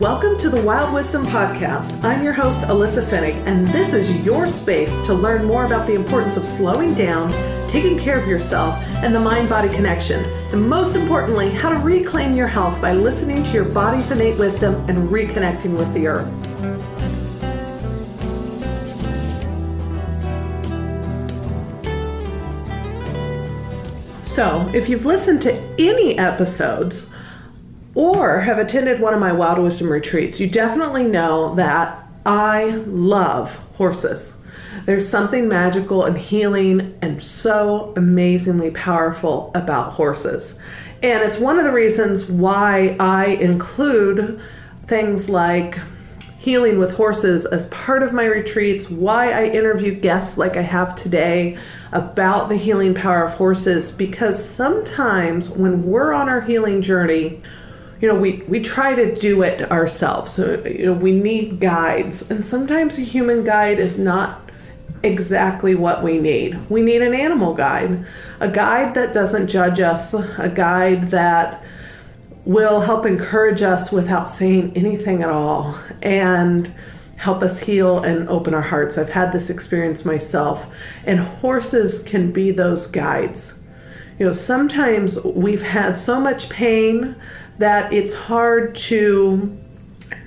Welcome to the Wild Wisdom Podcast. I'm your host, Alyssa Finnick, and this is your space to learn more about the importance of slowing down, taking care of yourself, and the mind-body connection. And most importantly, how to reclaim your health by listening to your body's innate wisdom and reconnecting with the earth. So, if you've listened to any episodes or have attended one of my Wild Wisdom retreats, you definitely know that I love horses. There's something magical and healing and so amazingly powerful about horses. And it's one of the reasons why I include things like healing with horses as part of my retreats, why I interview guests like I have today about the healing power of horses, because sometimes when we're on our healing journey, we try to do it ourselves. We need guides, and sometimes a human guide is not exactly what we need. We need an animal guide, a guide that doesn't judge us, a guide that will help encourage us without saying anything at all and help us heal and open our hearts. I've had this experience myself, and horses can be those guides. Sometimes we've had so much pain that it's hard to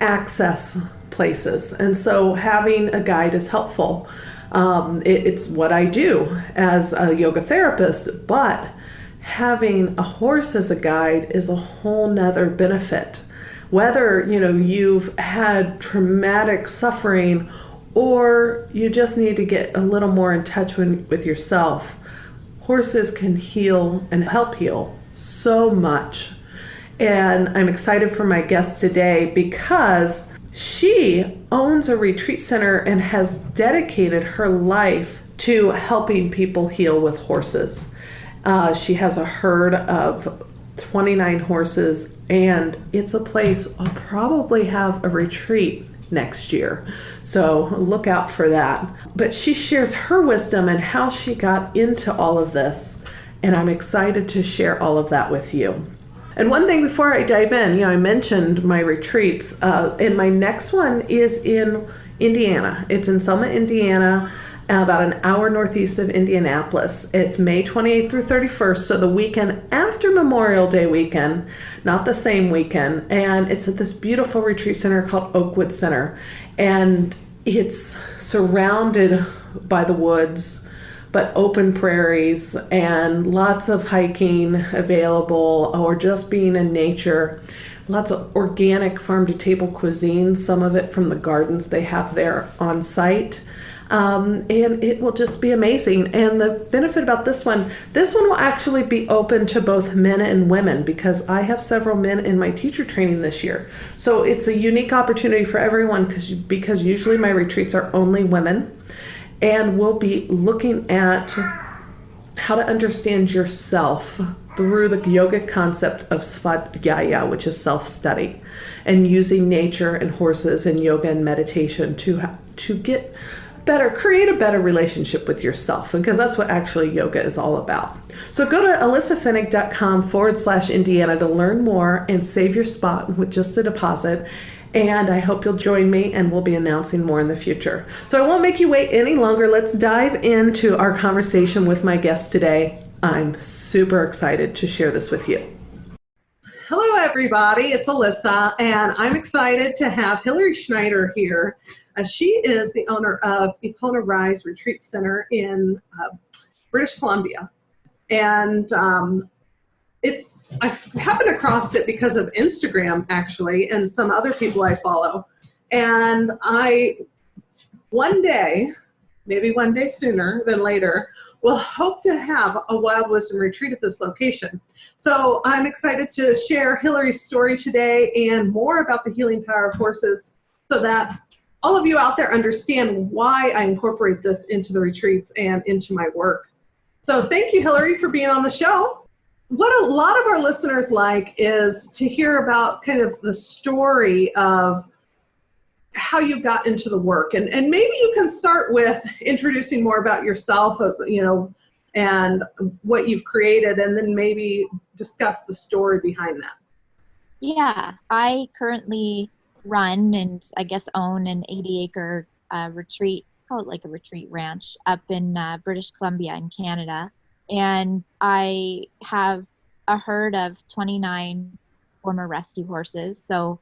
access places. And so having a guide is helpful. It's what I do as a yoga therapist, but having a horse as a guide is a whole nother benefit. Whether, you've had traumatic suffering or you just need to get a little more in touch with yourself, horses can heal and help heal so much. And I'm excited for my guest today because she owns a retreat center and has dedicated her life to helping people heal with horses. She has a herd of 29 horses, and it's a place I'll probably have a retreat next year. So look out for that. But she shares her wisdom and how she got into all of this, and I'm excited to share all of that with you. And one thing before I dive in, I mentioned my retreats, and my next one is in Indiana. It's in Selma, Indiana, about an hour northeast of Indianapolis. It's May 28th through 31st, so the weekend after Memorial Day weekend, not the same weekend. And it's at this beautiful retreat center called Oakwood Center. And it's surrounded by the woods, but open prairies and lots of hiking available or just being in nature. Lots of organic farm-to-table cuisine, some of it from the gardens they have there on site. And it will just be amazing. And the benefit about this one will actually be open to both men and women because I have several men in my teacher training this year. So it's a unique opportunity for everyone because usually my retreats are only women. And we'll be looking at how to understand yourself through the yoga concept of svadhyaya, which is self-study, and using nature and horses and yoga and meditation to get better, create a better relationship with yourself, because that's what actually yoga is all about. So go to alyssafinnick.com/Indiana to learn more and save your spot with just a deposit. And I hope you'll join me, and we'll be announcing more in the future. So I won't make you wait any longer. Let's dive into our conversation with my guest today. I'm super excited to share this with you. Hello, everybody. It's Alyssa, and I'm excited to have Hillary Schneider here. She is the owner of Epona Rise Retreat Center in British Columbia. And I happened across it because of Instagram, actually, and some other people I follow. And one day, maybe one day sooner than later, will hope to have a Wild Wisdom retreat at this location. So I'm excited to share Hillary's story today and more about the healing power of horses so that all of you out there understand why I incorporate this into the retreats and into my work. So thank you, Hillary, for being on the show. What a lot of our listeners like is to hear about kind of the story of how you got into the work. And maybe you can start with introducing more about yourself, and what you've created, and then maybe discuss the story behind that. Yeah, I currently run and I guess own an 80-acre retreat, call it like a retreat ranch up in British Columbia in Canada. And I have a herd of 29 former rescue horses. So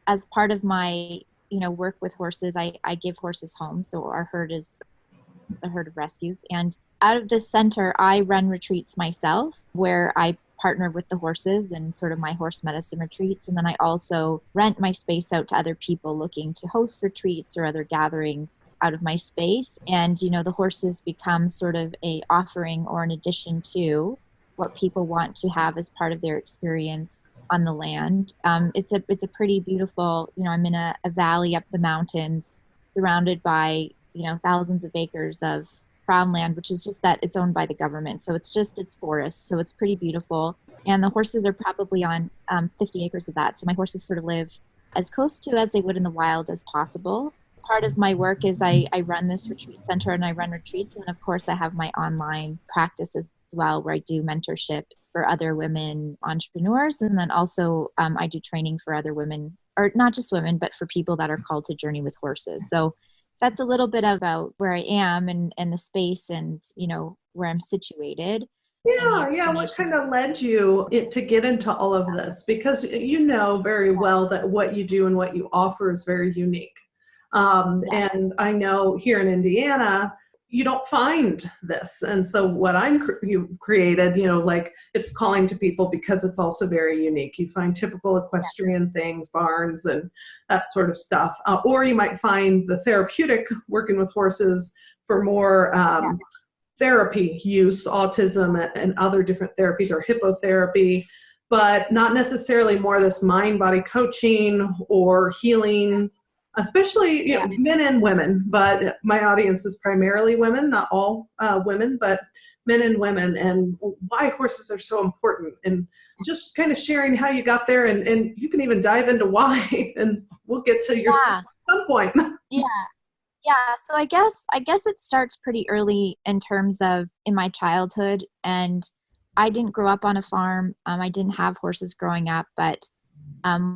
as part of my, work with horses, I give horses homes. So our herd is a herd of rescues. And out of this center, I run retreats myself where I partner with the horses and sort of my horse medicine retreats. And then I also rent my space out to other people looking to host retreats or other gatherings out of my space. And, the horses become sort of a offering or an addition to what people want to have as part of their experience on the land. It's a pretty beautiful, I'm in a valley up the mountains surrounded by thousands of acres of crown land, which is just that it's owned by the government. So it's forest. So it's pretty beautiful. And the horses are probably on 50 acres of that. So my horses sort of live as close to as they would in the wild as possible. Part of my work is I run this retreat center and I run retreats. And of course, I have my online practice as well, where I do mentorship for other women entrepreneurs. And then also I do training for other women, or not just women, but for people that are called to journey with horses. So that's a little bit about where I am and the space and, where I'm situated and the Yeah, what explanation. kind of led you to get into all of this? Because you know very well that what you do and what you offer is very unique. Yes. And I know here in Indiana, you don't find this. And so what you've created, like it's calling to people because it's also very unique. You find typical equestrian things, barns and that sort of stuff. Or you might find the therapeutic working with horses for more Yeah. therapy use, autism and other different therapies, or hippotherapy, but not necessarily more this mind-body coaching or healing, especially Yeah. men and women. But my audience is primarily women, not all women, but men and women, and why horses are so important, and just kind of sharing how you got there, and you can even dive into why, and we'll get to your story Yeah. at some point. Yeah. Yeah. So I guess it starts pretty early in terms of in my childhood. And I didn't grow up on a farm. I didn't have horses growing up, but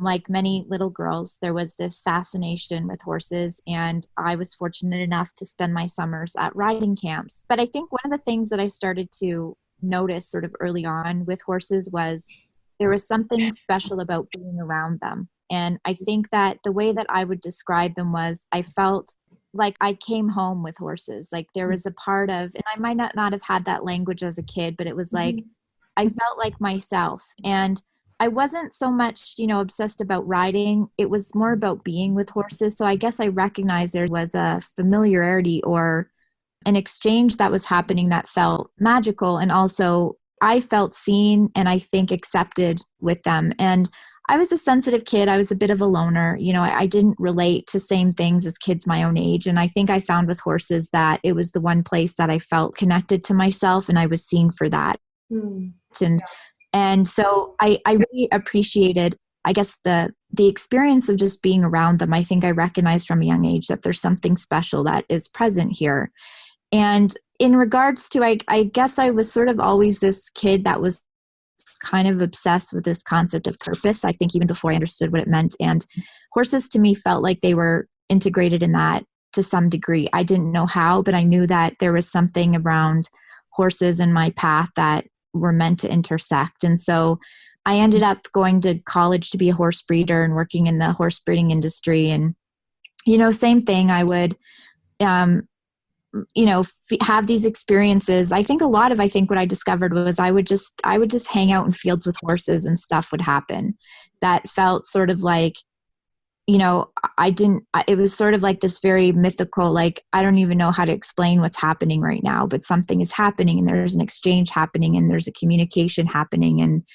like many little girls, there was this fascination with horses, and I was fortunate enough to spend my summers at riding camps. But I think one of the things that I started to notice sort of early on with horses was there was something special about being around them. And I think that the way that I would describe them was I felt like I came home with horses. Like there was a part of, and I might not have had that language as a kid, but it was like I felt like myself. And I wasn't so much, obsessed about riding. It was more about being with horses. So I guess I recognized there was a familiarity or an exchange that was happening that felt magical. And also I felt seen and I think accepted with them. And I was a sensitive kid. I was a bit of a loner. I didn't relate to same things as kids my own age. And I think I found with horses that it was the one place that I felt connected to myself and I was seen for that. Mm. And and so I really appreciated, I guess, the experience of just being around them. I think I recognized from a young age that there's something special that is present here. And in regards to, I guess I was sort of always this kid that was kind of obsessed with this concept of purpose. I think even before I understood what it meant. And horses to me felt like they were integrated in that to some degree. I didn't know how, but I knew that there was something around horses in my path that were meant to intersect. And so I ended up going to college to be a horse breeder and working in the horse breeding industry. And, same thing, I would, have these experiences. I think what I discovered was I would just hang out in fields with horses and stuff would happen that felt sort of like, it was sort of like this very mythical, like, I don't even know how to explain what's happening right now, but something is happening and there's an exchange happening and there's a communication happening. And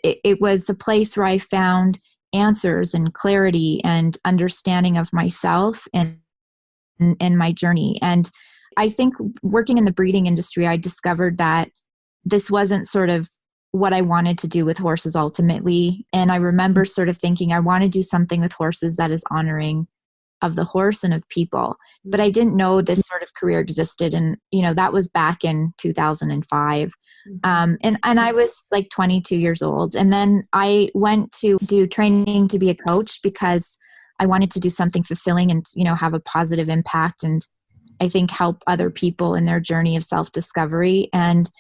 it was a place where I found answers and clarity and understanding of myself and my journey. And I think working in the breeding industry, I discovered that this wasn't sort of what I wanted to do with horses ultimately. And I remember sort of thinking, I want to do something with horses that is honoring of the horse and of people. But I didn't know this sort of career existed. And, that was back in 2005. And I was like 22 years old. And then I went to do training to be a coach because I wanted to do something fulfilling and, have a positive impact, and I think help other people in their journey of self-discovery. And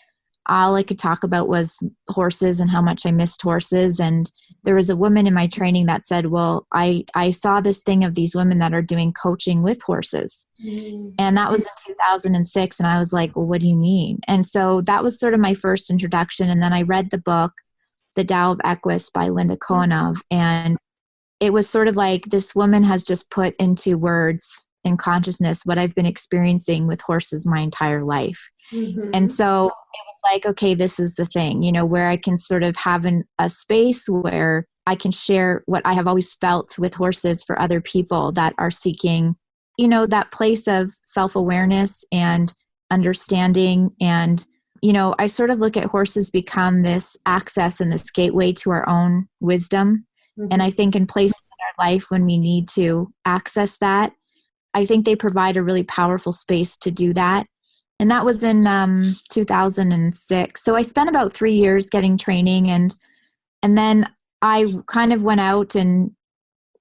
all I could talk about was horses and how much I missed horses. And there was a woman in my training that said, well, I saw this thing of these women that are doing coaching with horses. And that was in 2006. And I was like, well, what do you mean? And so that was sort of my first introduction. And then I read the book, The Tao of Equus by Linda Kohanov. And it was sort of like this woman has just put into words and consciousness what I've been experiencing with horses my entire life. And so it was like, okay, this is the thing, where I can sort of have a space where I can share what I have always felt with horses for other people that are seeking, that place of self-awareness and understanding. And, I sort of look at horses become this access and this gateway to our own wisdom. And I think in places in our life when we need to access that, I think they provide a really powerful space to do that. And that was in 2006. So I spent about 3 years getting training, and then I kind of went out and,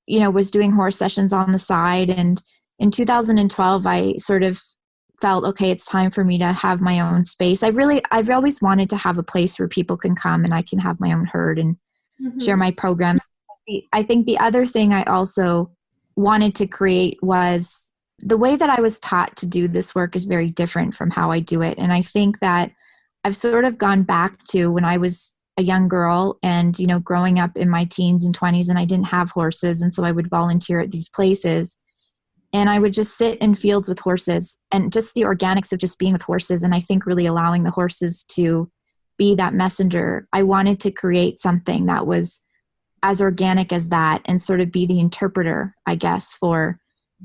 was doing horse sessions on the side. And in 2012, I sort of felt, okay, it's time for me to have my own space. I've always wanted to have a place where people can come and I can have my own herd and share my programs. I think the other thing I also wanted to create was the way that I was taught to do this work is very different from how I do it. And I think that I've sort of gone back to when I was a young girl and, growing up in my teens and 20s, and I didn't have horses. And so I would volunteer at these places and I would just sit in fields with horses and just the organics of just being with horses. And I think really allowing the horses to be that messenger. I wanted to create something that was as organic as that and sort of be the interpreter, I guess, for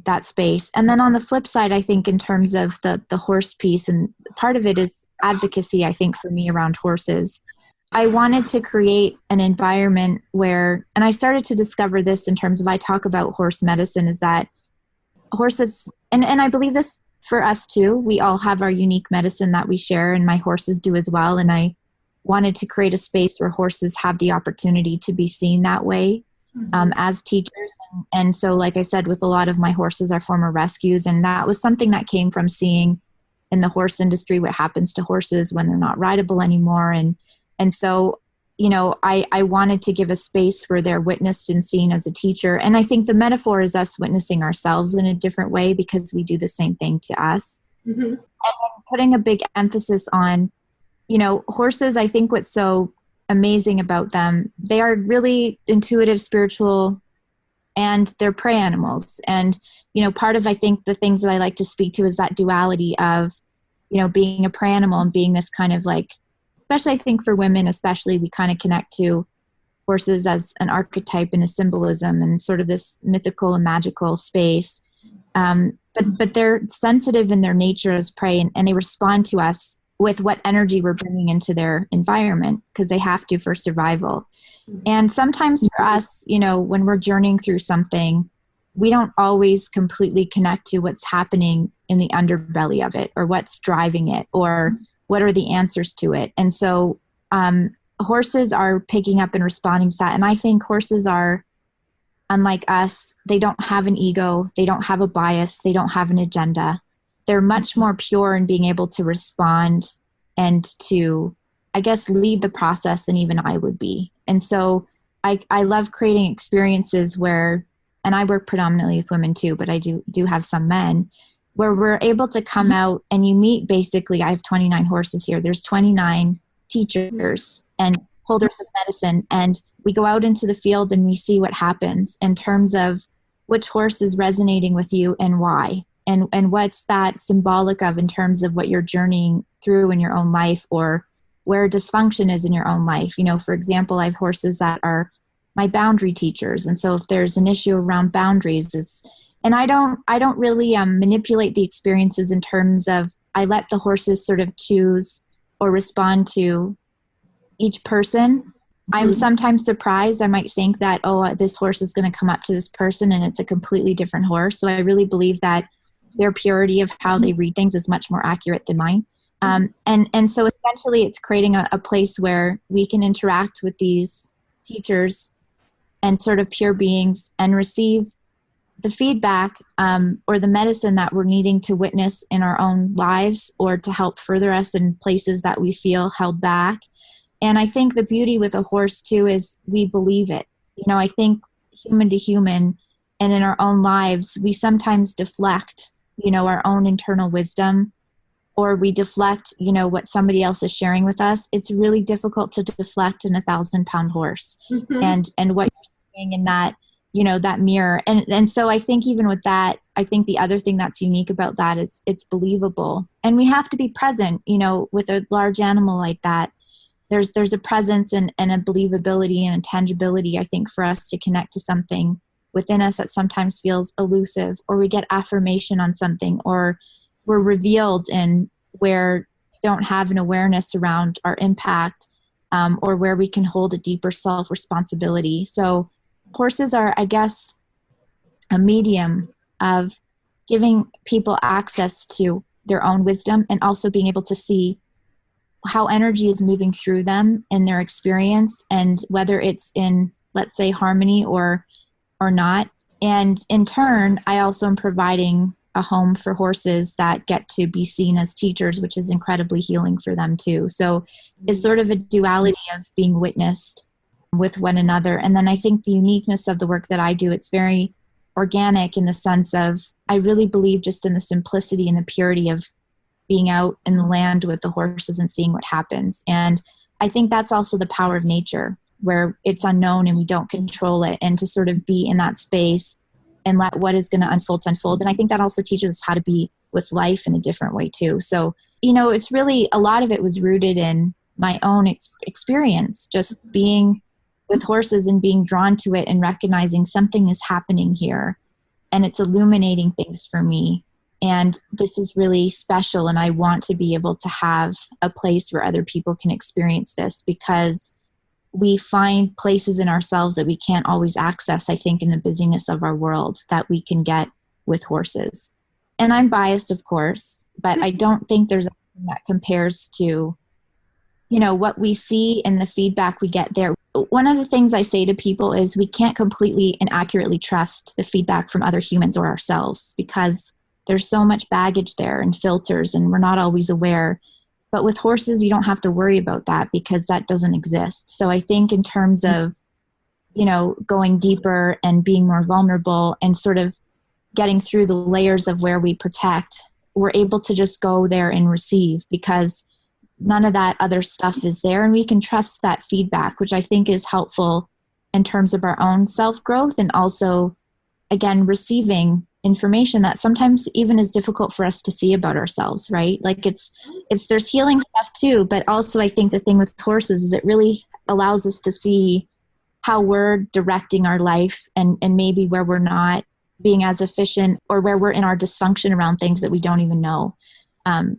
that space. And then on the flip side, I think in terms of the horse piece, and part of it is advocacy, I think, for me around horses. I wanted to create an environment where, and I started to discover this in terms of, I talk about horse medicine, is that horses, and I believe this for us too, we all have our unique medicine that we share, and my horses do as well. And I wanted to create a space where horses have the opportunity to be seen that way. As teachers. And so, like I said, with a lot of my horses are former rescues. And that was something that came from seeing in the horse industry what happens to horses when they're not rideable anymore. And so, I wanted to give a space where they're witnessed and seen as a teacher. And I think the metaphor is us witnessing ourselves in a different way because we do the same thing to us. And then putting a big emphasis on, horses. I think what's so amazing about them, they are really intuitive, spiritual, and they're prey animals. And, part of, I think, the things that I like to speak to is that duality of, being a prey animal and being this kind of like, especially I think for women, especially, we kind of connect to horses as an archetype and a symbolism and sort of this mythical and magical space. But they're sensitive in their nature as prey, and they respond to us with what energy we're bringing into their environment because they have to for survival. And sometimes for us, when we're journeying through something, we don't always completely connect to what's happening in the underbelly of it or what's driving it or what are the answers to it. And so horses are picking up and responding to that. And I think horses are, unlike us, they don't have an ego, they don't have a bias, they don't have an agenda. They're much more pure in being able to respond and to, I guess, lead the process than even I would be. And so I love creating experiences where, and I work predominantly with women too, but I do have some men, where we're able to come out and you meet, basically, I have 29 horses here. There's 29 teachers and holders of medicine. And we go out into the field and we see what happens in terms of which horse is resonating with you and why. And what's that symbolic of in terms of what you're journeying through in your own life or where dysfunction is in your own life. For example, I have horses that are my boundary teachers. And so if there's an issue around boundaries, and I don't really manipulate the experiences in terms of, I let the horses sort of choose or respond to each person. I'm sometimes surprised. I might think that, this horse is going to come up to this person and it's a completely different horse. So I really believe that their purity of how they read things is much more accurate than mine. And so essentially it's creating a place where we can interact with these teachers and sort of pure beings and receive the feedback or the medicine that we're needing to witness in our own lives or to help further us in places that we feel held back. And I think the beauty with a horse too is we believe it. I think human to human and in our own lives, we sometimes deflect, our own internal wisdom, or we deflect, what somebody else is sharing with us. It's really difficult to deflect an 1,000-pound horse and what you're seeing in that, that mirror. And so I think even with that, I think the other thing that's unique about that is it's believable. And we have to be present, with a large animal like that. There's a presence and a believability and a tangibility, I think, for us to connect to something within us that sometimes feels elusive, or we get affirmation on something, or we're revealed in where we don't have an awareness around our impact, or where we can hold a deeper self-responsibility. So horses are, I guess, a medium of giving people access to their own wisdom and also being able to see how energy is moving through them in their experience, and whether it's in, let's say, harmony or not. And in turn, I also am providing a home for horses that get to be seen as teachers, which is incredibly healing for them too. So it's sort of a duality of being witnessed with one another. And then I think the uniqueness of the work that I do, it's very organic in the sense of, I really believe just in the simplicity and the purity of being out in the land with the horses and seeing what happens. And I think that's also the power of nature, where it's unknown and we don't control it, and to sort of be in that space and let what is going to unfold. And I think that also teaches us how to be with life in a different way too. So, it's really, a lot of it was rooted in my own experience, just being with horses and being drawn to it and recognizing something is happening here and it's illuminating things for me. And this is really special. And I want to be able to have a place where other people can experience this, because we find places in ourselves that we can't always access, I think, in the busyness of our world, that we can get with horses. And I'm biased, of course, but I don't think there's anything that compares to, what we see and the feedback we get there. One of the things I say to people is we can't completely and accurately trust the feedback from other humans or ourselves, because there's so much baggage there and filters, and we're not always aware. But with horses, you don't have to worry about that, because that doesn't exist. So I think in terms of, going deeper and being more vulnerable and sort of getting through the layers of where we protect, we're able to just go there and receive, because none of that other stuff is there. And we can trust that feedback, which I think is helpful in terms of our own self-growth, and also, again, receiving information that sometimes even is difficult for us to see about ourselves, right? Like there's healing stuff too, but also I think the thing with horses is it really allows us to see how we're directing our life, and maybe where we're not being as efficient, or where we're in our dysfunction around things that we don't even know. And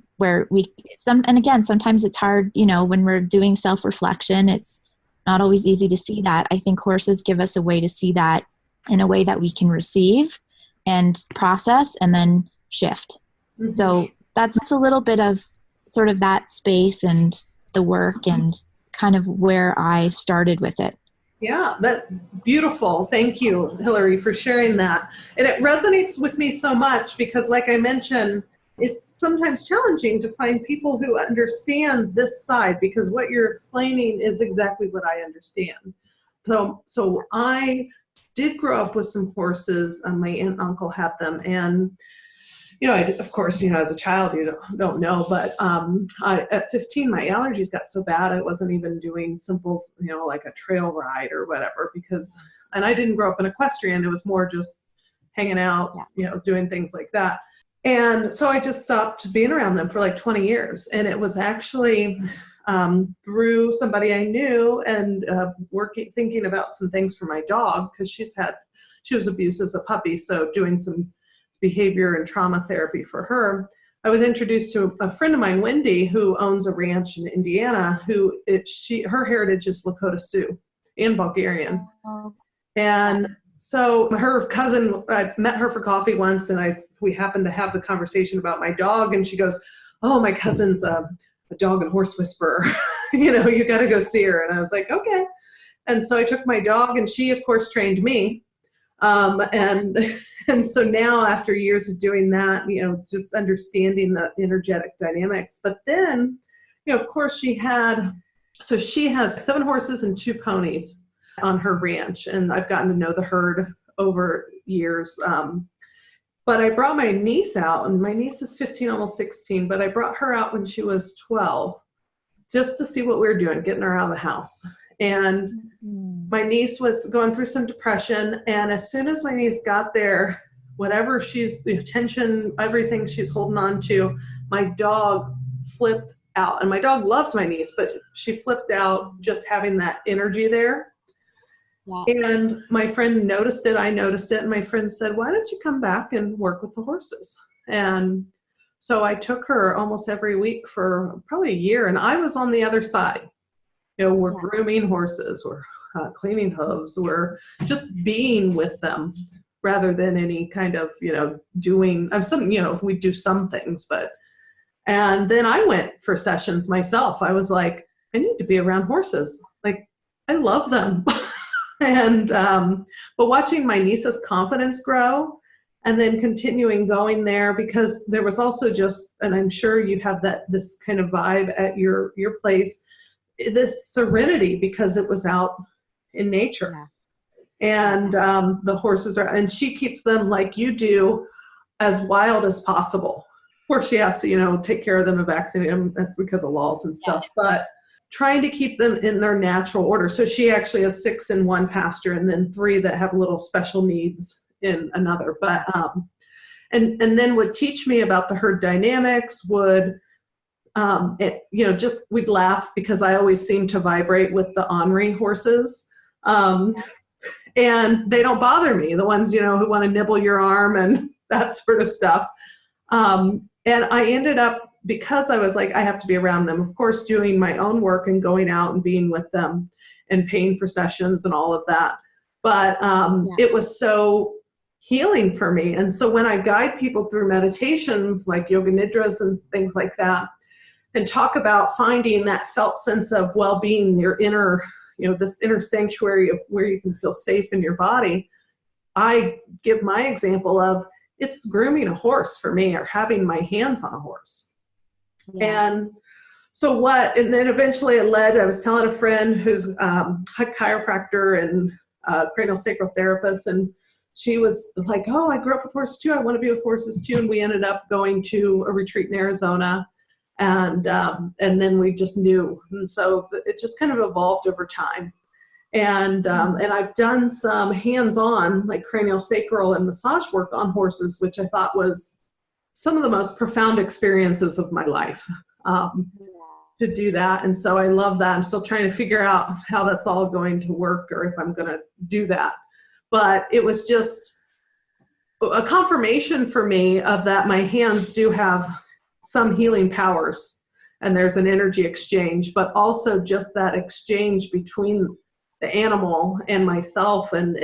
again, sometimes it's hard, when we're doing self-reflection, it's not always easy to see that. I think horses give us a way to see that in a way that we can receive and process and then shift. Mm-hmm. So that's a little bit of sort of that space and the work and kind of where I started with it. Yeah, that's beautiful. Thank you, Hillary, for sharing that. And it resonates with me so much because, like I mentioned, it's sometimes challenging to find people who understand this side, because what you're explaining is exactly what I understand. So I did grow up with some horses. My aunt and uncle had them. And, of course, as a child, you don't know. But at 15, my allergies got so bad, I wasn't even doing simple, like a trail ride or whatever, and I didn't grow up in equestrian. It was more just hanging out, doing things like that. And so I just stopped being around them for like 20 years. And it was actually through somebody I knew and thinking about some things for my dog, because she was abused as a puppy. So doing some behavior and trauma therapy for her, I was introduced to a friend of mine, Wendy, who owns a ranch in Indiana, her heritage is Lakota Sioux and Bulgarian. And so her cousin, I met her for coffee once, and we happened to have the conversation about my dog, and she goes, "Oh, my cousin's a dog and horse whisperer. You got to go see her." And I was like, "Okay." And so I took my dog, and she, of course, trained me. And and so now after years of doing that, just understanding the energetic dynamics. But then, of course, she has 7 horses and 2 ponies on her ranch, and I've gotten to know the herd over years. But I brought my niece out, and my niece is 15, almost 16, but I brought her out when she was 12 just to see what we were doing, getting her out of the house. And my niece was going through some depression, and as soon as my niece got there, whatever the attention, everything she's holding on to, my dog flipped out. And my dog loves my niece, but she flipped out just having that energy there. Yeah. And my friend noticed it, I noticed it, and my friend said, why don't you come back and work with the horses? And so I took her almost every week for probably a year, and I was on the other side. We're grooming horses, we're cleaning hooves, we're just being with them rather than any kind of, doing some, we do some things, and then I went for sessions myself. I was like, I need to be around horses. Like, I love them. And, but watching my niece's confidence grow and then continuing going there, because there was also just, and I'm sure you have this kind of vibe at your place, this serenity because it was out in nature. Yeah. And the horses and she keeps them like you do, as wild as possible. Of course, she has to, take care of them and vaccinate them because of laws and stuff, but trying to keep them in their natural order. So she actually has 6 in one pasture and then 3 that have little special needs in another. But and then would teach me about the herd dynamics, we'd laugh because I always seem to vibrate with the ornery horses. And they don't bother me, the ones, who want to nibble your arm and that sort of stuff. And I ended up, because I was like, I have to be around them, of course, doing my own work and going out and being with them and paying for sessions and all of that. But it was so healing for me. And so when I guide people through meditations like yoga nidras and things like that, and talk about finding that felt sense of well-being, your inner, this inner sanctuary of where you can feel safe in your body, I give my example of it's grooming a horse for me, or having my hands on a horse. Yeah. And so and then eventually it led, I was telling a friend who's a chiropractor and craniosacral therapist, and she was like, oh, I grew up with horses too, I want to be with horses too. And we ended up going to a retreat in Arizona, and then we just knew. And so it just kind of evolved over time. And I've done some hands-on, like craniosacral and massage work on horses, which I thought was some of the most profound experiences of my life, to do that. And so I love that. I'm still trying to figure out how that's all going to work, or if I'm going to do that. But it was just a confirmation for me of that my hands do have some healing powers, and there's an energy exchange, but also just that exchange between the animal and myself. And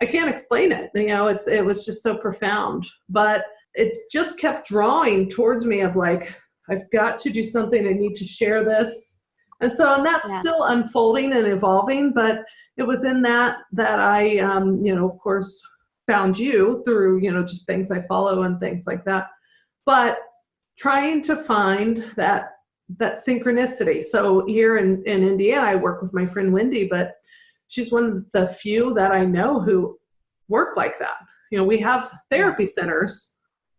I can't explain it. It was just so profound, but it just kept drawing towards me of like, I've got to do something. I need to share this. And that's still unfolding and evolving, but it was in that I, of course, found you through, just things I follow and things like that, but trying to find that synchronicity. So here in Indiana, I work with my friend Wendy, but she's one of the few that I know who work like that. We have therapy centers,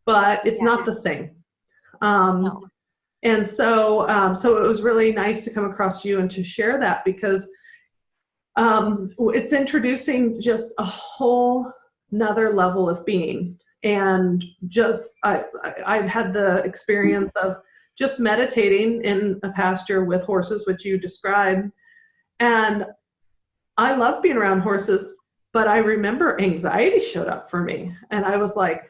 but it's not the same. No. And so it was really nice to come across you and to share that, because it's introducing just a whole nother level of being. And just, I've had the experience of just meditating in a pasture with horses, which you described. And I love being around horses, but I remember anxiety showed up for me. And I was like,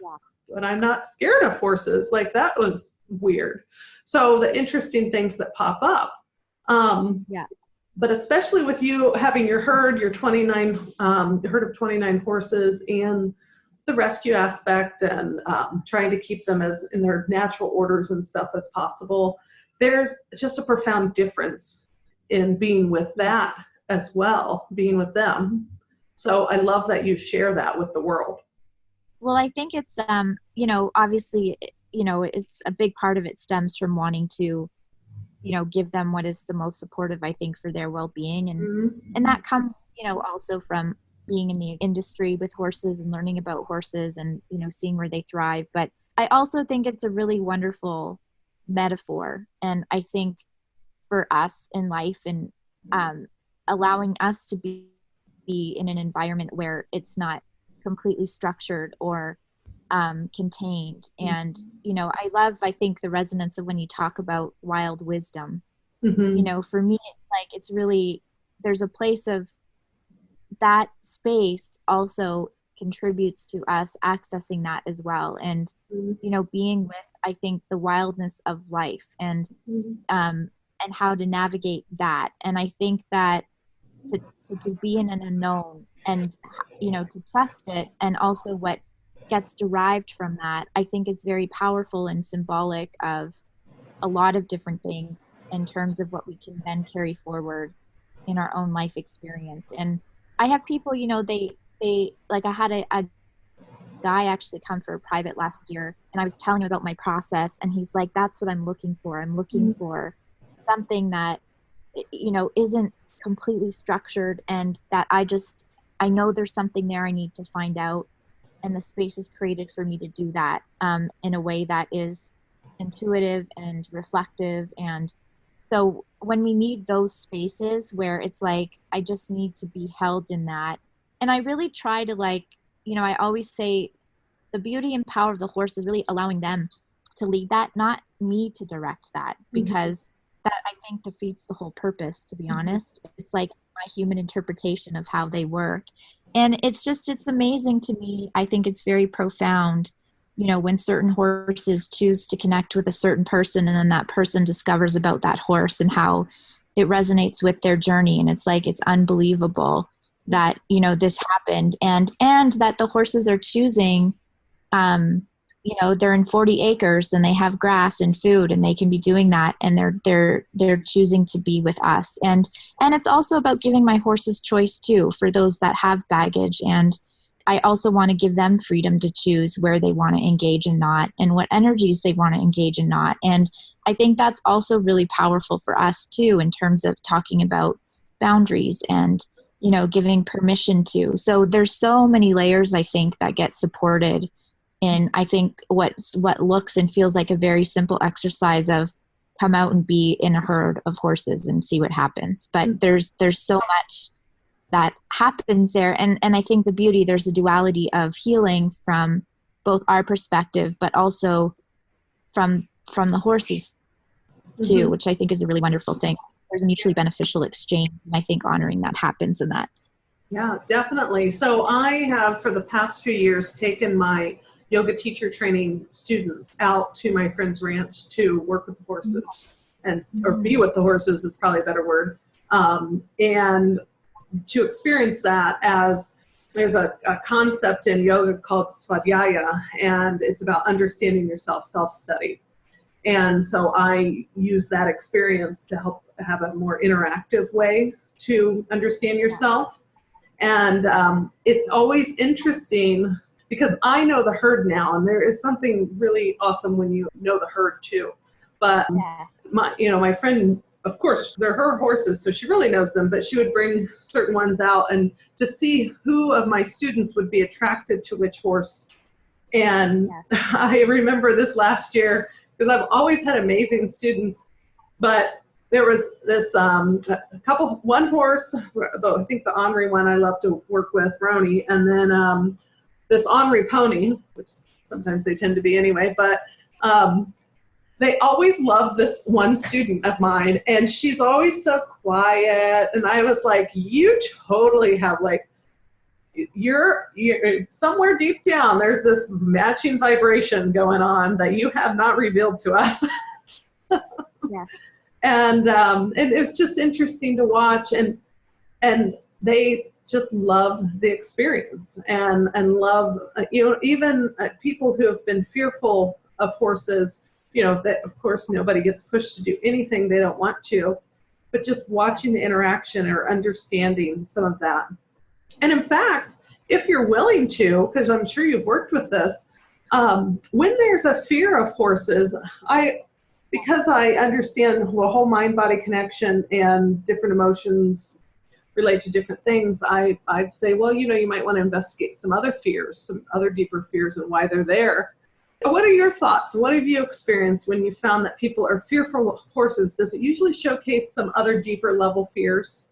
but I'm not scared of horses. Like, that was weird. So the interesting things that pop up. But especially with you having your herd, your 29, the herd of 29 horses, and the rescue aspect, and trying to keep them as in their natural orders and stuff as possible. There's just a profound difference in being with that as well, being with them. So I love that you share that with the world. Well, I think it's obviously, it's a big part of it stems from wanting to, give them what is the most supportive, I think, for their well-being. And Mhm. that comes, also from being in the industry with horses and learning about horses and, seeing where they thrive. But I also think it's a really wonderful metaphor. And I think for us in life and um, allowing us to be in an environment where it's not completely structured or contained. And, I think the resonance of when you talk about wild wisdom, Mhm. for me, it's like it's really, there's a place of that space also contributes to us accessing that as well. And, being with, I think, the wildness of life um, and how to navigate that. And I think that to be in an unknown and to trust it, and also what gets derived from that, I think is very powerful and symbolic of a lot of different things in terms of what we can then carry forward in our own life experience. And I have people, they like, I had a guy actually come for a private last year, and I was telling him about my process, and he's like, that's what I'm looking for. I'm looking Mhm. for something that isn't completely structured, and that I know there's something there I need to find out, and the space is created for me to do that in a way that is intuitive and reflective. And so when we need those spaces where it's like I just need to be held in that, and I really try to, like, I always say the beauty and power of the horse is really allowing them to lead that, not me to direct that, Mhm. because that, I think, defeats the whole purpose, to be Mhm. honest. It's like my human interpretation of how they work. And it's amazing to me. I think it's very profound, when certain horses choose to connect with a certain person, and then that person discovers about that horse and how it resonates with their journey. And it's like, it's unbelievable that, this happened, and that the horses are choosing, um, they're in 40 acres and they have grass and food, and they can be doing that, and they're choosing to be with us. And it's also about giving my horses choice too, for those that have baggage. And I also want to give them freedom to choose where they want to engage and not, and what energies they want to engage and not. And I think that's also really powerful for us too, in terms of talking about boundaries and, giving permission to. So there's so many layers, I think, that get supported. And I think what looks and feels like a very simple exercise of come out and be in a herd of horses and see what happens. But there's so much that happens there. And I think the beauty, there's a duality of healing from both our perspective, but also from the horses too, Mhm. which I think is a really wonderful thing. There's a mutually beneficial exchange, and I think honoring that happens in that. Yeah, definitely. So I have, for the past few years, taken my yoga teacher training students out to my friend's ranch to work with the horses, and or be Mm-hmm. with the horses is probably a better word, and to experience that. As there's a concept in yoga called svadhyaya, and it's about understanding yourself, self-study. And so I use that experience to help have a more interactive way to understand Yeah. yourself. And it's always interesting because I know the herd now, and there is something really awesome when you know the herd too. But Yes. my friend, of course, they're her horses, so she really knows them, but she would bring certain ones out and to see who of my students would be attracted to which horse. And Yes. I remember this last year because I've always had amazing students, but there was this a couple, one horse, though I think the ornery one I love to work with, Roni, and then this ornery pony, which sometimes they tend to be anyway, but they always love this one student of mine, and she's always so quiet. And I was like, you totally have like, you're somewhere deep down, there's this matching vibration going on that you have not revealed to us. Yes. And it was just interesting to watch, and they just love the experience, and love, even people who have been fearful of horses, that of course nobody gets pushed to do anything they don't want to, but just watching the interaction or understanding some of that And in fact, if you're willing to, because I'm sure you've worked with this, when there's a fear of horses, because I understand the whole mind body connection and different emotions relate to different things, I say, well, you might want to investigate some other fears, some other deeper fears and why they're there. What are your thoughts? What have you experienced when you found that people are fearful of horses? Does it usually showcase some other deeper level fears?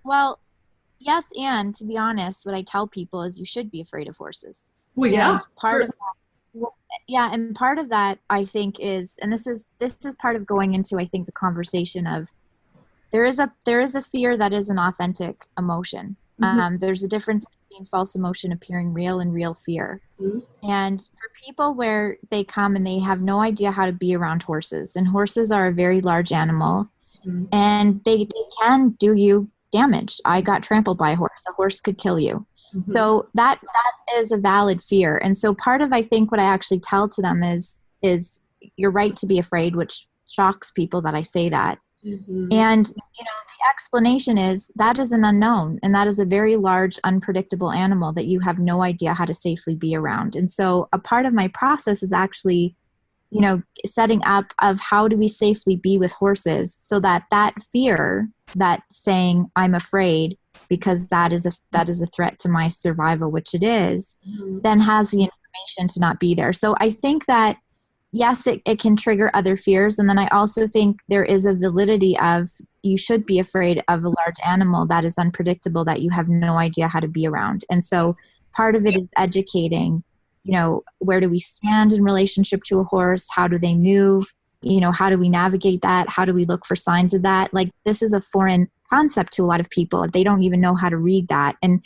Well, yes, and to be honest, what I tell people is you should be afraid of horses. Well, yeah, And part sure. of well, yeah, and part of that I think is, and this is part of going into, I think, the conversation of there is a fear that is an authentic emotion. Mm-hmm. There's a difference between false emotion appearing real and real fear. Mm-hmm. And for people where they come and they have no idea how to be around horses, and horses are a very large animal, and they can do you damage. I got trampled by a horse. A horse could kill you. Mm-hmm. So that is a valid fear. And so part of, I think, what I actually tell to them is you're right to be afraid, which shocks people that I say that. Mm-hmm. And the explanation is that is an unknown, and that is a very large, unpredictable animal that you have no idea how to safely be around. And so a part of my process is actually, setting up of how do we safely be with horses, so that fear, that saying I'm afraid because that is a threat to my survival, which it is, Mm-hmm. then has the information to not be there. So I think that yes, it can trigger other fears. And then I also think there is a validity of you should be afraid of a large animal that is unpredictable, that you have no idea how to be around. And so part of it is educating, where do we stand in relationship to a horse? How do they move? How do we navigate that? How do we look for signs of that? Like, this is a foreign concept to a lot of people. They don't even know how to read that. And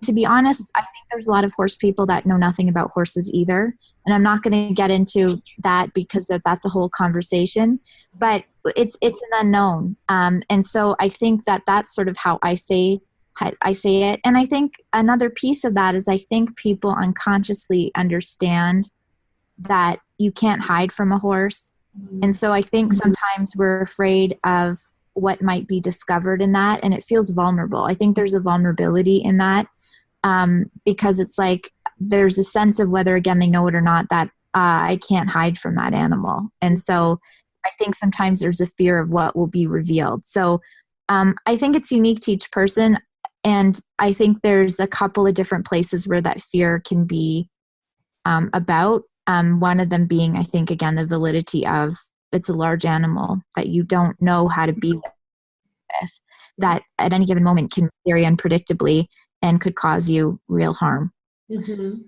to be honest, I think there's a lot of horse people that know nothing about horses either. And I'm not going to get into that because that's a whole conversation, but it's an unknown. And so I think that that's sort of how I say it. And I think another piece of that is I think people unconsciously understand that you can't hide from a horse. And so I think sometimes we're afraid of what might be discovered in that, and it feels vulnerable. I think there's a vulnerability in that, because it's like there's a sense of whether, again, they know it or not, that I can't hide from that animal. And so I think sometimes there's a fear of what will be revealed. So I think it's unique to each person, and I think there's a couple of different places where that fear can be about. One of them being, I think, again, the validity of it's a large animal that you don't know how to be with, that at any given moment can vary unpredictably and could cause you real harm. Mm-hmm.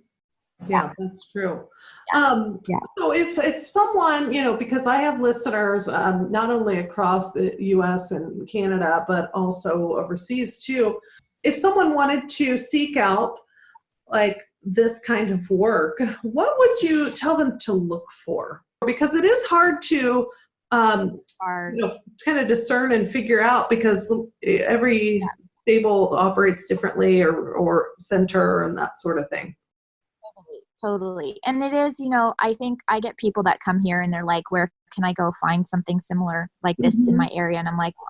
Yeah, that's true. Yeah. So if someone, because I have listeners not only across the US and Canada, but also overseas too, if someone wanted to seek out like this kind of work, what would you tell them to look for? Because it is hard to kind of discern and figure out, because every stable operates differently, or center and that sort of thing. Totally. And it is, I think I get people that come here and they're like, where can I go find something similar like this in my area? And I'm like, well,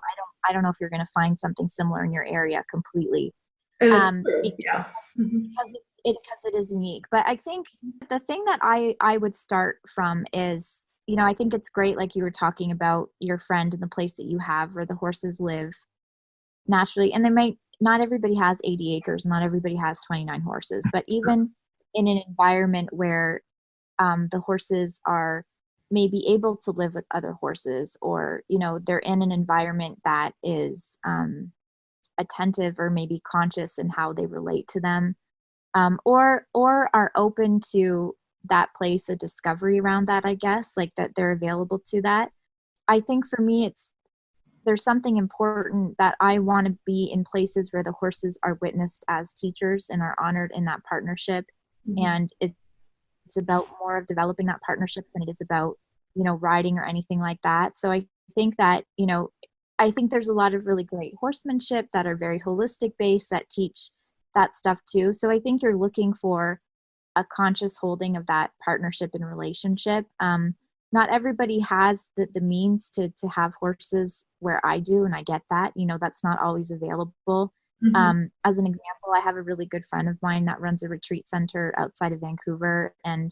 I don't know if you're going to find something similar in your area completely. And it's true. Yeah. Because it is unique. But I think the thing that I would start from is, I think it's great, like you were talking about your friend and the place that you have where the horses live naturally. And not everybody has 80 acres, not everybody has 29 horses, but even in an environment where the horses are maybe able to live with other horses, or, they're in an environment that is attentive or maybe conscious in how they relate to them, or are open to that place, a discovery around that, I guess, like that they're available to that. I think for me, there's something important that I want to be in places where the horses are witnessed as teachers and are honored in that partnership. Mm-hmm. And it's about more of developing that partnership than it is about, riding or anything like that. So I think that, I think there's a lot of really great horsemanship that are very holistic based that teach that stuff too. So I think you're looking for a conscious holding of that partnership and relationship. Not everybody has the means to have horses where I do, and I get that. That's not always available. Hmm. As an example, I have a really good friend of mine that runs a retreat center outside of Vancouver, and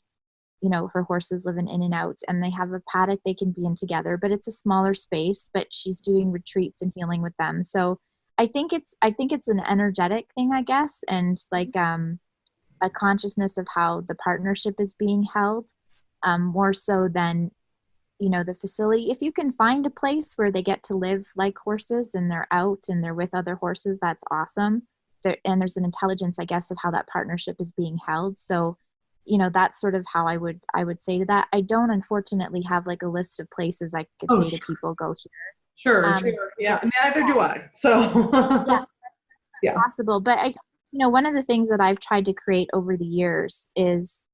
her horses live in and outs, and they have a paddock they can be in together, but it's a smaller space, but she's doing retreats and healing with them. So I think it's an energetic thing, I guess, and like a consciousness of how the partnership is being held, more so than the facility. If you can find a place where they get to live like horses and they're out and they're with other horses, that's awesome. And there's an intelligence, I guess, of how that partnership is being held. So that's sort of how I would say to that. I don't unfortunately have like a list of places I could Oh, say to sure. people, go here. Sure, sure. Yeah, But neither yeah, do I. yeah, So, yeah. possible. But one of the things that I've tried to create over the years is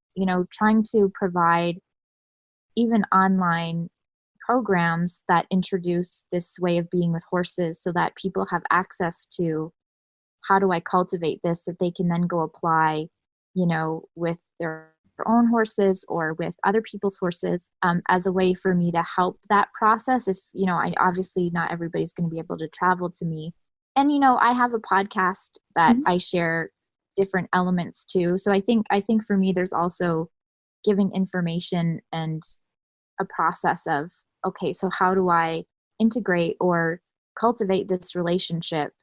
trying to provide even online programs that introduce this way of being with horses, so that people have access to how do I cultivate this, that they can then go apply, with their own horses or with other people's horses, as a way for me to help that process. If, I obviously not everybody's going to be able to travel to me. And, I have a podcast that Mhm. I share different elements to. So I think for me, there's also giving information and a process of, okay, so how do I integrate or cultivate this relationship,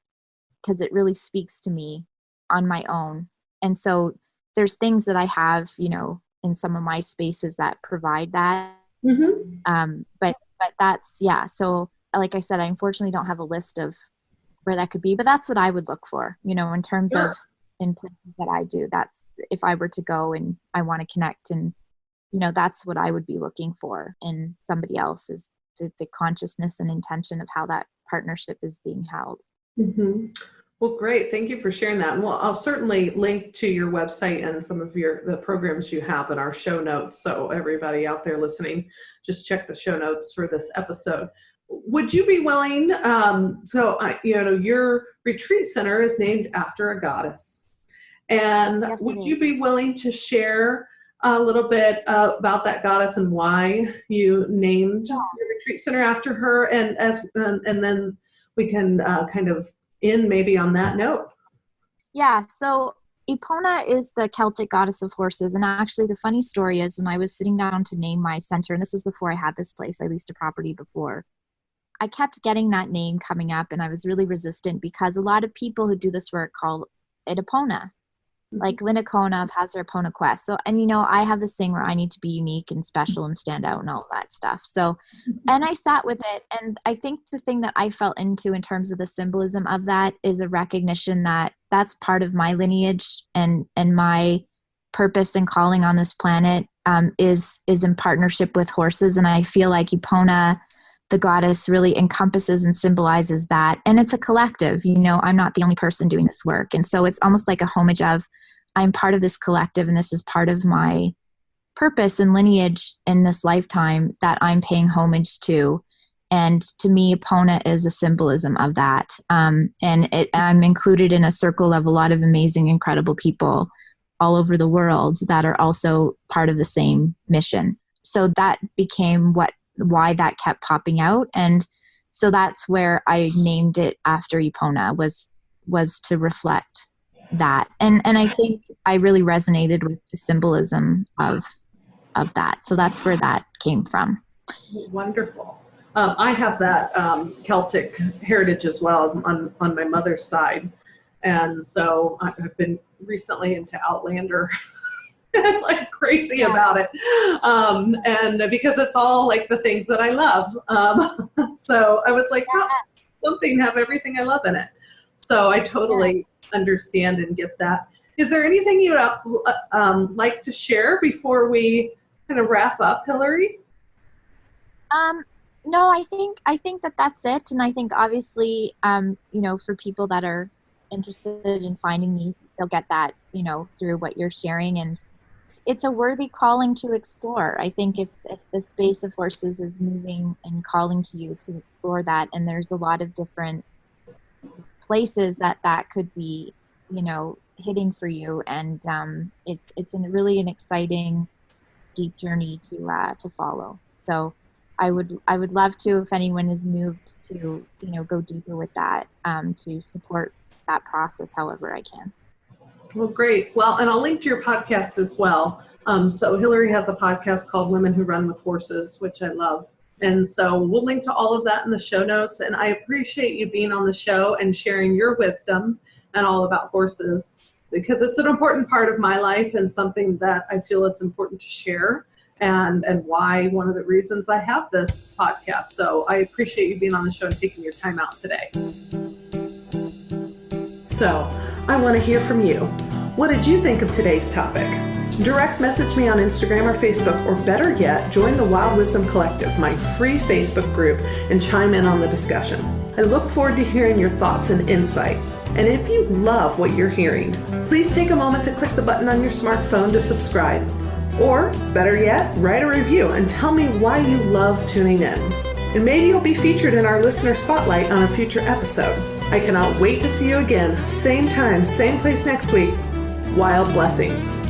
because it really speaks to me on my own. And so there's things that I have, in some of my spaces that provide that. Mhm. But that's, yeah. So like I said, I unfortunately don't have a list of where that could be, but that's what I would look for, in terms of Sure. in places that I do. That's if I were to go and I want to connect, and that's what I would be looking for in somebody else, is the consciousness and intention of how that partnership is being held. Mhm. Well, great. Thank you for sharing that. And well, I'll certainly link to your website and some of the programs you have in our show notes. So everybody out there listening, just check the show notes for this episode. Would you be willing? Your retreat center is named after a goddess. And Yes, it would you is. be willing to share a little bit about that goddess and why you named your retreat center after her? And then we can kind of end maybe on that note. Yeah, so Epona is the Celtic goddess of horses. And actually, the funny story is, when I was sitting down to name my center, and this was before I had this place, I leased a property before, I kept getting that name coming up, and I was really resistant because a lot of people who do this work call it Epona. Like Linda Kona has her Epona Quest. So, and I have this thing where I need to be unique and special and stand out and all that stuff. So, and I sat with it. And I think the thing that I felt into in terms of the symbolism of that is a recognition that that's part of my lineage, and my purpose and calling on this planet, is in partnership with horses. And I feel like Epona, the goddess, really encompasses and symbolizes that. And it's a collective, I'm not the only person doing this work. And so it's almost like a homage of, I'm part of this collective, and this is part of my purpose and lineage in this lifetime that I'm paying homage to. And to me, Epona is a symbolism of that. I'm included in a circle of a lot of amazing, incredible people all over the world that are also part of the same mission. So that became why that kept popping out. And so that's where I named it after Epona, was to reflect that. And I think I really resonated with the symbolism of that. So that's where that came from. Wonderful. I have that Celtic heritage as well as on my mother's side. And so I've been recently into Outlander and like crazy Yeah. about it. And because it's all like the things that I love. So I was like, how something have everything I love in it. So I Yeah. totally understand and get that. Is there anything you'd like to share before we kind of wrap up, Hillary? Um, no, I think that that's it. And I think obviously, for people that are interested in finding me, they'll get that, through what you're sharing. And it's a worthy calling to explore. I think if the space of horses is moving and calling to you to explore that, and there's a lot of different places that could be, hitting for you. And it's really an exciting, deep journey to follow. So I would love to, if anyone is moved to go deeper with that, to support that process however I can. Well, great. Well, and I'll link to your podcast as well. So Hillary has a podcast called Women Who Run with Horses, which I love. And so we'll link to all of that in the show notes. And I appreciate you being on the show and sharing your wisdom and all about horses, because it's an important part of my life and something that I feel it's important to share, and why one of the reasons I have this podcast. So I appreciate you being on the show and taking your time out today. So I want to hear from you. What did you think of today's topic? Direct message me on Instagram or Facebook, or better yet, join the Wild Wisdom Collective, my free Facebook group, and chime in on the discussion. I look forward to hearing your thoughts and insight. And if you love what you're hearing, please take a moment to click the button on your smartphone to subscribe. Or better yet, write a review and tell me why you love tuning in. And maybe you'll be featured in our listener spotlight on a future episode. I cannot wait to see you again, same time, same place next week. Wild blessings.